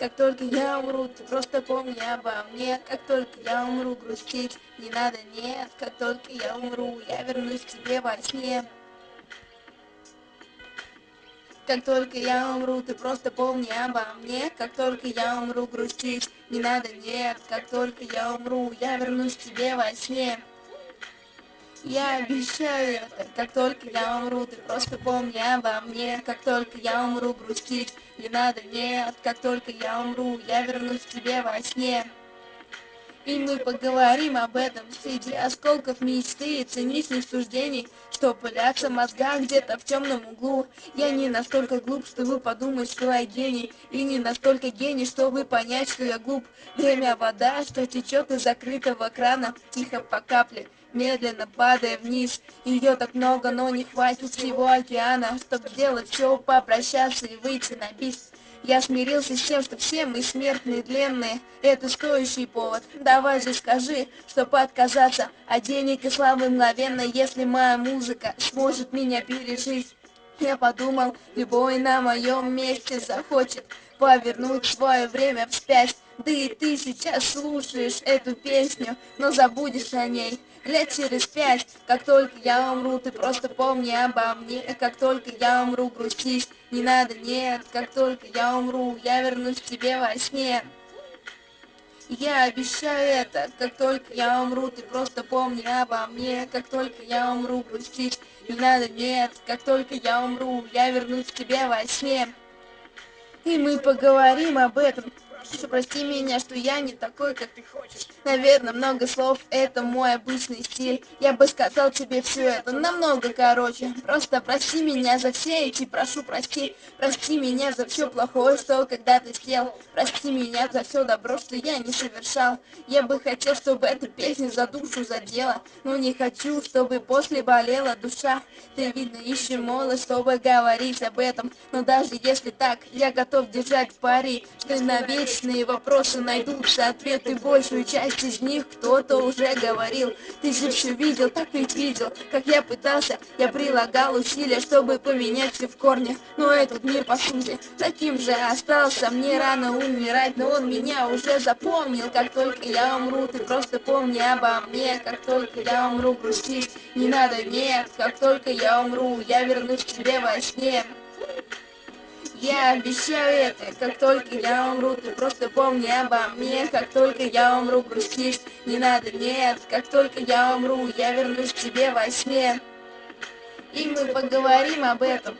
как только я умру, ты просто помни обо мне. Как только я умру, грустить не надо, нет. Как только я умру, я вернусь к тебе во сне. Как только я умру, ты просто помни обо мне. Как только я умру, грустить не надо, нет. Как только я умру, я вернусь к тебе во сне. Я обещаю это, как только я умру, ты просто помни обо мне. Как только я умру, грустить не надо, нет. Как только я умру, я вернусь к тебе во сне. И мы поговорим об этом среди осколков мечты и циничных суждений, что пылятся в мозгах где-то в темном углу. Я не настолько глуп, чтобы подумать, что я гений, и не настолько гений, чтобы понять, что я глуп. Время вода, что течет из закрытого крана, тихо по капле, медленно падая вниз. Ее так много, но не хватит всего океана, чтобы сделать все, попрощаться и выйти на бис. Я смирился с тем, что все мы смертные, тленные. Это стоящий повод. Давай же скажи, чтобы отказаться от денег и славы мгновенно, если моя музыка сможет меня пережить. Я подумал, любой на моем месте захочет повернуть свое время вспять. Да и ты сейчас слушаешь эту песню, но забудешь о ней лет через 5. Как только я умру, ты просто помни обо мне. Как только я умру, грустить не надо, нет. Как только я умру, я вернусь к тебе во сне. Я обещаю это, как только я умру, ты просто помни обо мне. Как только я умру, грустить не надо, нет. Как только я умру, я вернусь к тебе во сне. И мы поговорим об этом. Что прости меня, что я не такой, как ты хочешь. Наверное, много слов — это мой обычный стиль. Я бы сказал тебе все это намного короче. Просто прости меня за все эти, прошу прости. Прости меня за все плохое, что когда-то сделал. Прости меня за все добро, что я не совершал. Я бы хотел, чтобы эта песня за душу задела, но не хочу, чтобы после болела душа. Ты, видно, еще молод, чтобы говорить об этом. Но даже если так, я готов держать пари, что на вечные вопросы найдутся ответы. Большую часть из них кто-то уже говорил. Ты же все видел, так ведь видел, как я пытался. Я прилагал усилия, чтобы поменять все в корне. Но этот мир, по сути, таким же остался. Мне рано умирать, но он меня уже запомнил. Как только я умру, ты просто помни обо мне. Как только я умру, грустить не надо, нет. Как только я умру, я вернусь к тебе во сне. Я обещаю это, как только я умру, ты просто помни обо мне. Как только я умру, грустить не надо, нет. Как только я умру, я вернусь к тебе во сне. И мы поговорим об этом.